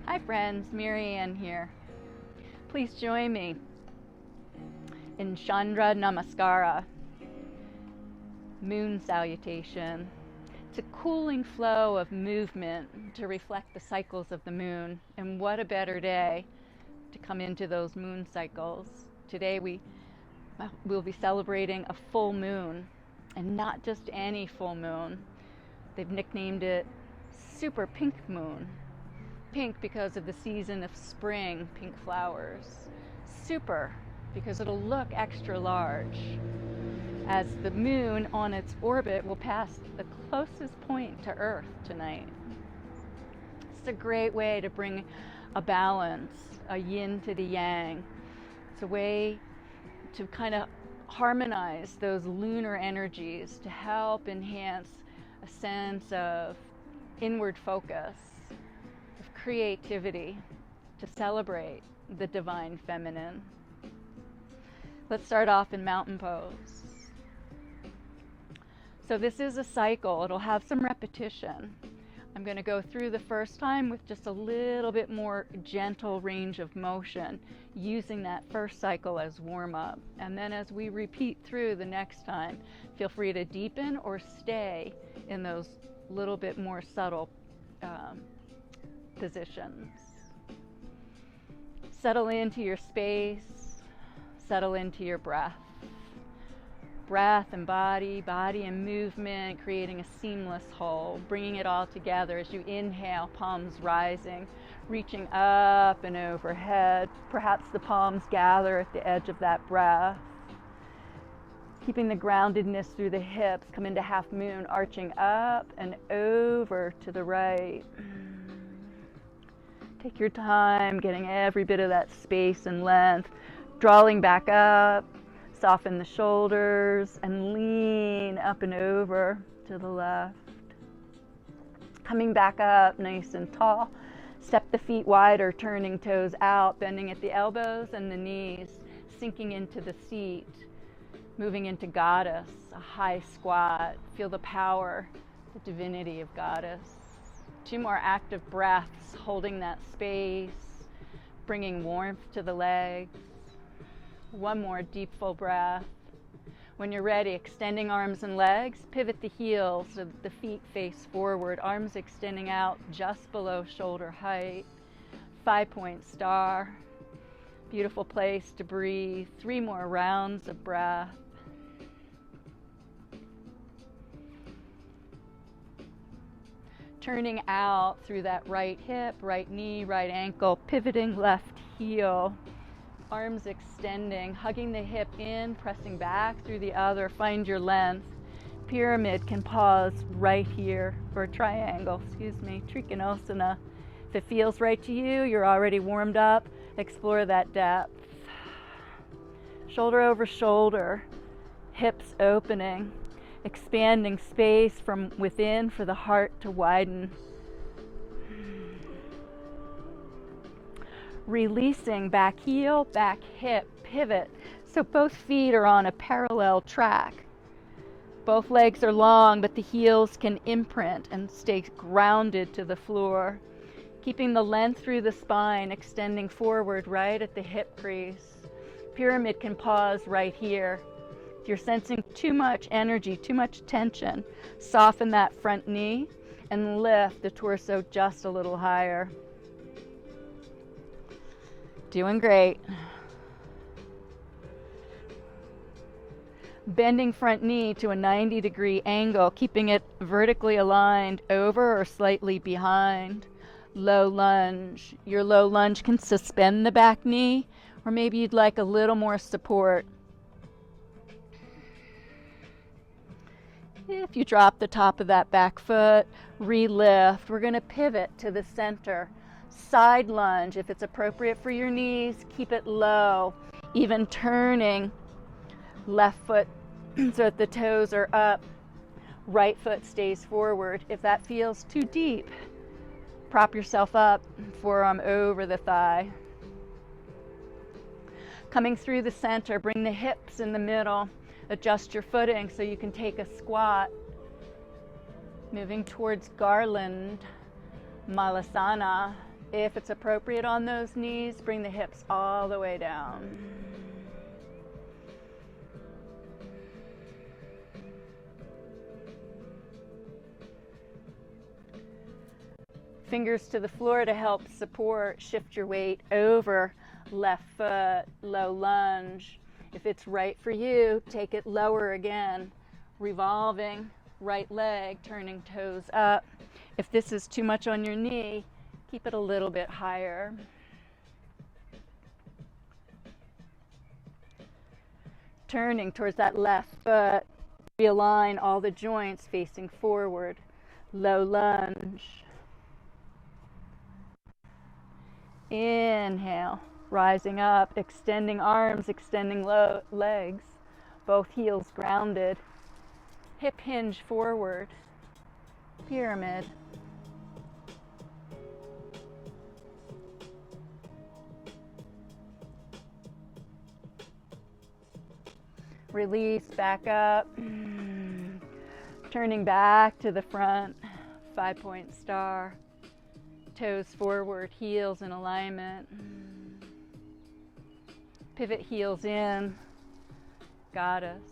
Hi friends, Mary Ann here. Please join me in Chandra Namaskara, moon salutation. It's a cooling flow of movement to reflect the cycles of the moon. And what a better day to come into those moon cycles. Today we'll be celebrating a full moon, and not just any full moon. They've nicknamed it Super Pink Moon. Pink because of the season of spring, pink flowers. Super because it'll look extra large, as the moon on its orbit will pass the closest point to Earth tonight. It's a great way to bring a balance, a yin to the yang. It's a way to kind of harmonize those lunar energies to help enhance a sense of inward focus, of creativity, to celebrate the divine feminine. Let's start off in mountain pose. So this is a cycle. It'll have some repetition. I'm going to go through the first time with just a little bit more gentle range of motion, using that first cycle as warm-up. And then as we repeat through the next time, feel free to deepen or stay in those little bit more subtle positions. Settle into your space, settle into your breath. Breath and body and movement, creating a seamless whole, bringing it all together as you inhale, palms rising, reaching up and overhead. Perhaps the palms gather at the edge of that breath. Keeping the groundedness through the hips, come into half moon, arching up and over to the right. Take your time, getting every bit of that space and length, drawing back up. Soften the shoulders and lean up and over to the left. Coming back up nice and tall. Step the feet wider, turning toes out, bending at the elbows and the knees, sinking into the seat, moving into goddess, a high squat. Feel the power, the divinity of goddess. 2 more active breaths, holding that space, bringing warmth to the legs. 1 more deep full breath. When you're ready, extending arms and legs, pivot the heels so that the feet face forward, arms extending out just below shoulder height. 5-point star. Beautiful place to breathe. 3 more rounds of breath. Turning out through that right hip, right knee, right ankle, pivoting left heel. Arms extending, hugging the hip in, pressing back through the other. Find your length. Pyramid can pause right here, or triangle, Trikonasana. If it feels right to you, you're already warmed up. Explore that depth. Shoulder over shoulder, hips opening, expanding space from within for the heart to widen. Releasing back heel, back hip, pivot. So both feet are on a parallel track. Both legs are long, but the heels can imprint and stay grounded to the floor. Keeping the length through the spine, extending forward right at the hip crease. Pyramid can pause right here. If you're sensing too much energy, too much tension, soften that front knee and lift the torso just a little higher. Doing great. Bending front knee to a 90-degree angle, keeping it vertically aligned over or slightly behind. Low lunge. Your low lunge can suspend the back knee, or maybe you'd like a little more support. If you drop the top of that back foot, re-lift. We're going to pivot to the center. Side lunge, if it's appropriate for your knees, keep it low, even turning left foot so that the toes are up, right foot stays forward. If that feels too deep, prop yourself up, forearm over the thigh. Coming through the center, bring the hips in the middle, adjust your footing so you can take a squat. Moving towards garland, malasana, If it's appropriate on those knees, bring the hips all the way down. Fingers to the floor to help support. Shift your weight over. Left foot, low lunge. If it's right for you, take it lower again. Revolving, right leg, turning toes up. If this is too much on your knee, keep it a little bit higher. Turning towards that left foot. Realign all the joints facing forward. Low lunge. Inhale, rising up, extending arms, extending legs, both heels grounded. Hip hinge forward, pyramid. Release, back up. Turning back to the front, 5-point star. Toes forward, heels in alignment. Pivot heels in, goddess.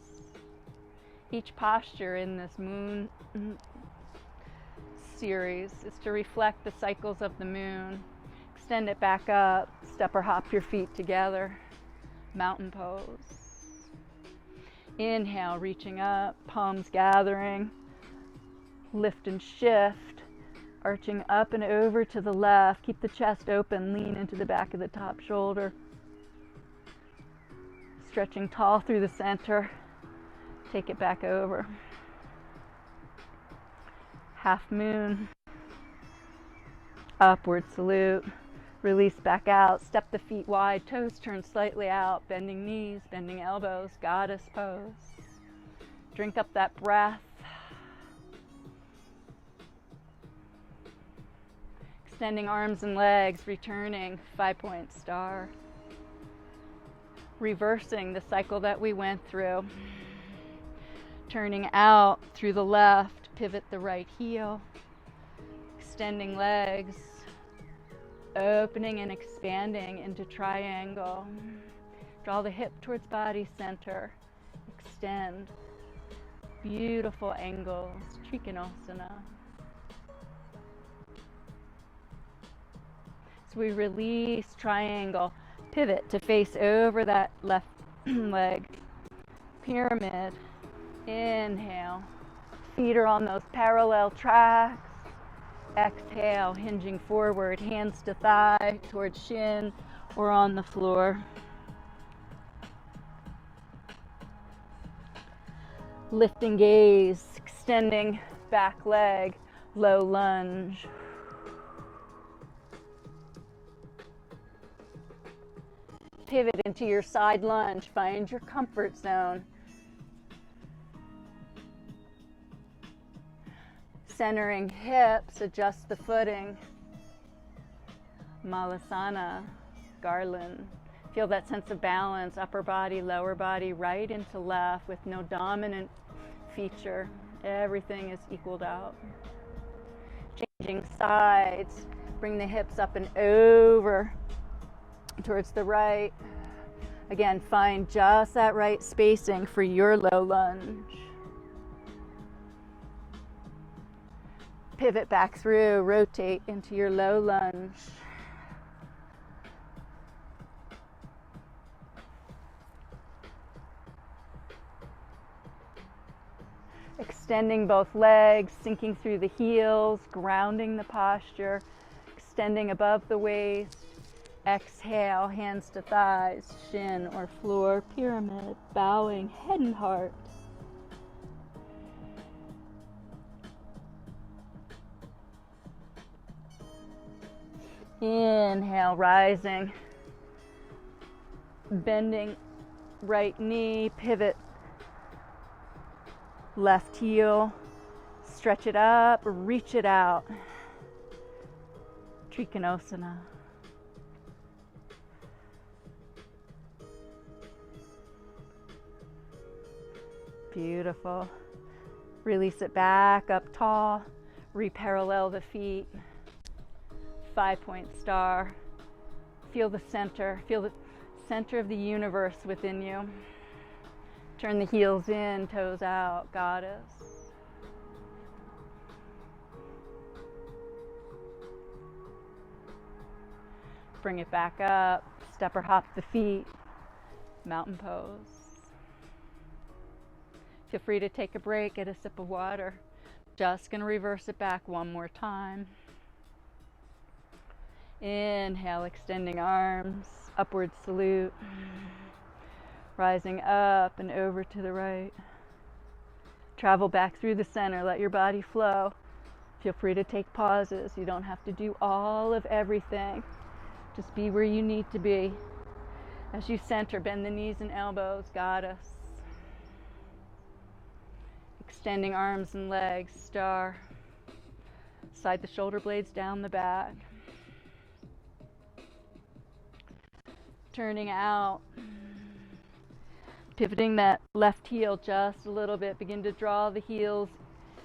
Each posture in this moon series is to reflect the cycles of the moon. Extend it back up, step or hop your feet together. Mountain pose. Inhale, reaching up, palms gathering. Lift and shift. Arching up and over to the left. Keep the chest open, lean into the back of the top shoulder. Stretching tall through the center. Take it back over. Half moon. Upward salute. Release back out. Step the feet wide, toes turn slightly out. Bending knees, bending elbows. Goddess pose. Drink up that breath. Extending arms and legs, returning, 5-point star. Reversing the cycle that we went through. Turning out through the left, pivot the right heel. Extending legs, opening and expanding into triangle. Draw the hip towards body center. Extend. Beautiful angles, Trikonasana. We release, triangle, pivot to face over that left leg. Pyramid, inhale. Feet are on those parallel tracks. Exhale, hinging forward, hands to thigh, towards shin, or on the floor. Lifting gaze, extending back leg, low lunge. Pivot into your side lunge. Find your comfort zone. Centering hips, adjust the footing. Malasana, garland. Feel that sense of balance, upper body, lower body, right into left with no dominant feature. Everything is equaled out. Changing sides. Bring the hips up and over. Towards the right. Again, find just that right spacing for your low lunge. Pivot back through, rotate into your low lunge. Extending both legs, sinking through the heels, grounding the posture, extending above the waist. Exhale, hands to thighs, shin or floor, pyramid, bowing, head and heart. Inhale, rising, bending right knee, pivot, left heel, stretch it up, reach it out. Trikonasana. Beautiful. Release it back up tall. Reparallel the feet. 5-point star. Feel the center of the universe within you. Turn the heels in, toes out, goddess. Bring it back up, step or hop the feet, mountain pose. Feel free to take a break, get a sip of water. Just gonna reverse it back one more time. Inhale, extending arms, upward salute. Rising up and over to the right. Travel back through the center, let your body flow. Feel free to take pauses. You don't have to do all of everything. Just be where you need to be. As you center, bend the knees and elbows, goddess. Extending arms and legs, star. Slide the shoulder blades down the back. Turning out. Pivoting that left heel just a little bit. Begin to draw the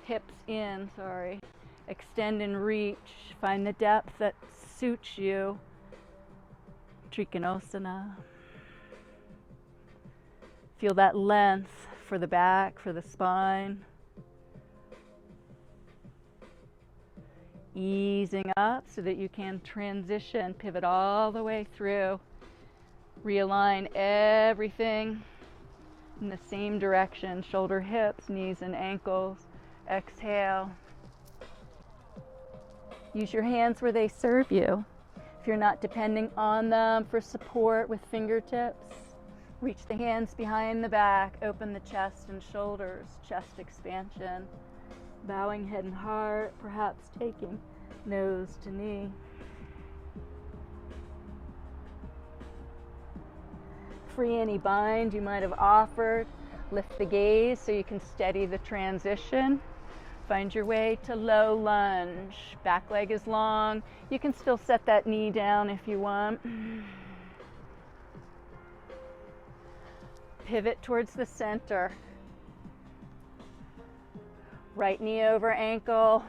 hips in, Extend and reach. Find the depth that suits you. Trikonasana. Feel that length for the back, for the spine. Easing up so that you can transition, pivot all the way through. Realign everything in the same direction, shoulder, hips, knees, and ankles. Exhale. Use your hands where they serve you. If you're not depending on them for support with fingertips, reach the hands behind the back, open the chest and shoulders, chest expansion. Bowing head and heart, perhaps taking nose to knee. Free any bind you might have offered. Lift the gaze so you can steady the transition. Find your way to low lunge. Back leg is long. You can still set that knee down if you want. Pivot towards the center. Right knee over ankle.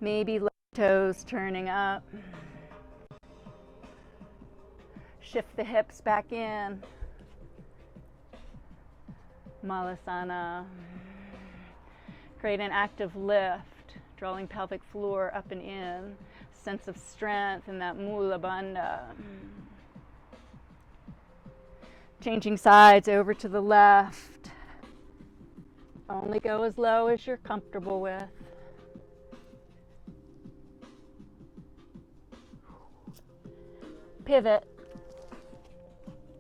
Maybe left toes turning up. Shift the hips back in. Malasana. Create an active lift, drawing pelvic floor up and in. Sense of strength in that Mula Bandha. Changing sides over to the left. Only go as low as you're comfortable with. Pivot.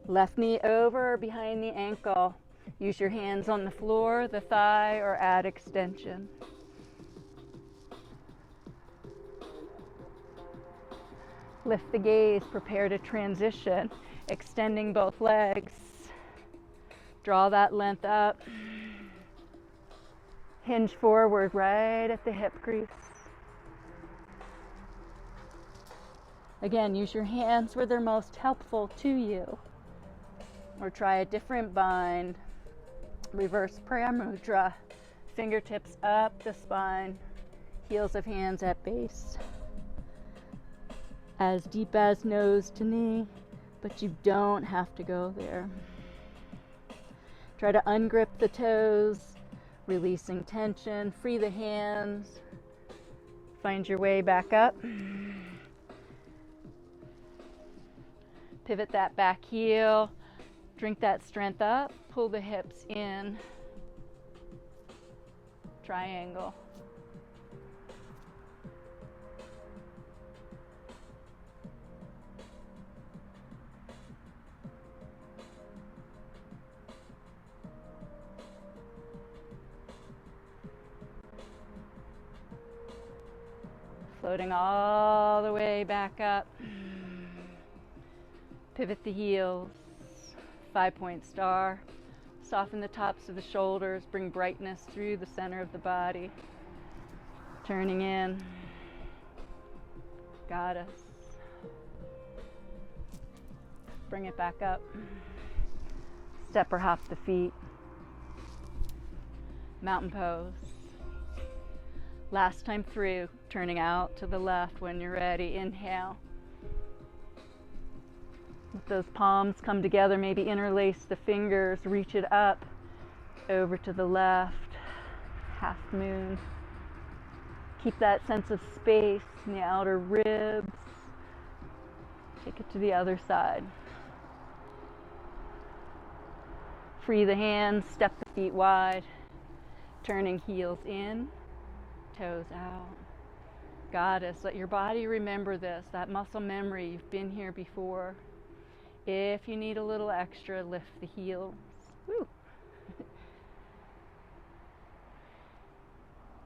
Left knee over behind the ankle. Use your hands on the floor, the thigh, or add extension. Lift the gaze, prepare to transition, extending both legs. Draw that length up. Hinge forward right at the hip crease. Again, use your hands where they're most helpful to you. Or try a different bind. Reverse prayer mudra. Fingertips up the spine. Heels of hands at base. As deep as nose to knee, but you don't have to go there. Try to ungrip the toes, releasing tension. Free the hands. Find your way back up. Pivot that back heel. Drink that strength up. Pull the hips in. Triangle. Floating all the way back up. Pivot the heels. 5-point star. Soften the tops of the shoulders. Bring brightness through the center of the body. Turning in. Goddess. Bring it back up. Step or hop the feet. Mountain pose. Last time through, turning out to the left when you're ready. Inhale. Let those palms come together, maybe interlace the fingers, reach it up over to the left, half moon. Keep that sense of space in the outer ribs. Take it to the other side. Free the hands, step the feet wide, turning heels in, toes out. Goddess, let your body remember this, that muscle memory, you've been here before. If you need a little extra, lift the heels. Woo.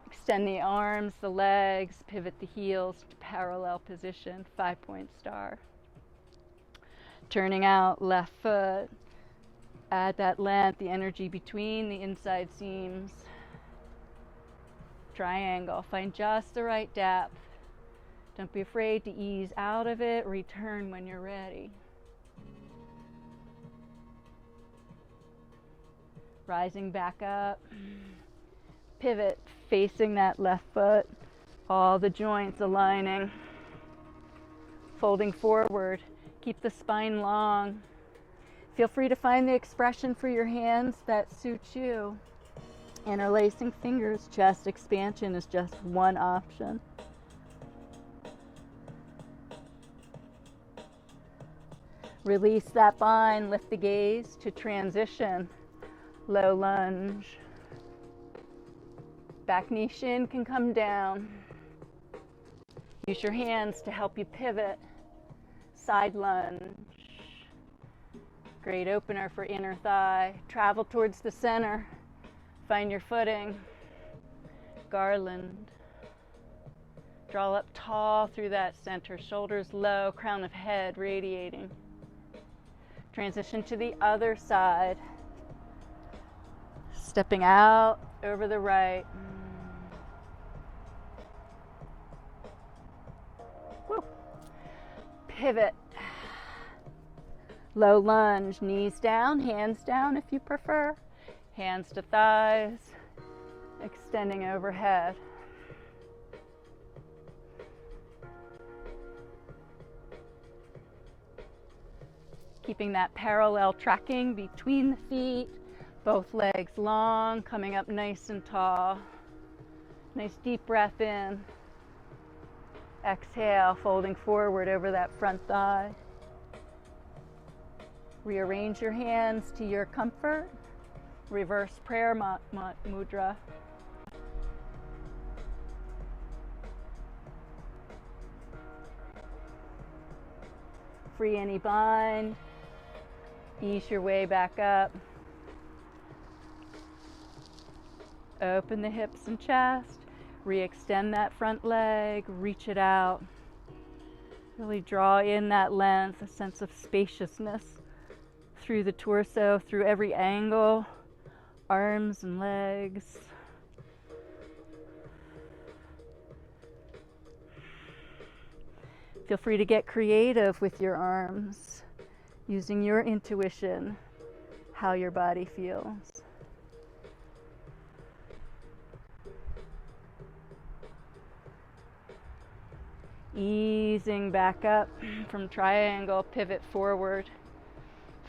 Extend the arms, the legs, pivot the heels to parallel position, 5-point star. Turning out, left foot. Add that length, the energy between the inside seams. Triangle, find just the right depth. Don't be afraid to ease out of it, return when you're ready. Rising back up, pivot, facing that left foot, all the joints aligning. Folding forward, keep the spine long. Feel free to find the expression for your hands that suits you. Interlacing fingers, chest expansion is just one option. Release that bind, lift the gaze to transition. Low lunge. Back knee shin can come down. Use your hands to help you pivot. Side lunge. Great opener for inner thigh. Travel towards the center. Find your footing. Garland. Draw up tall through that center. Shoulders low, crown of head radiating. Transition to the other side. Stepping out over the right. Woo. Pivot. Low lunge, knees down, hands down if you prefer. Hands to thighs, extending overhead. Keeping that parallel tracking between the feet. Both legs long, coming up nice and tall. Nice deep breath in. Exhale, folding forward over that front thigh. Rearrange your hands to your comfort. Reverse prayer mudra. Free any bind. Ease your way back up. Open the hips and chest. Re-extend that front leg. Reach it out. Really draw in that length, a sense of spaciousness through the torso, through every angle, arms and legs. Feel free to get creative with your arms, using your intuition, how your body feels. Easing back up from triangle, pivot forward,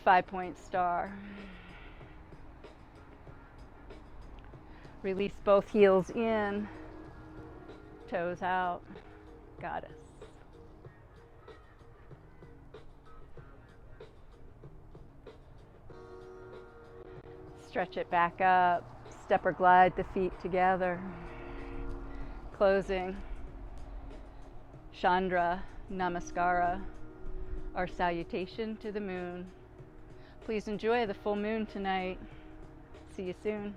5-point star. Release both heels in, toes out, goddess. Stretch it back up, step or glide the feet together. Closing. Chandra Namaskara, our salutation to the moon. Please enjoy the full moon tonight. See you soon.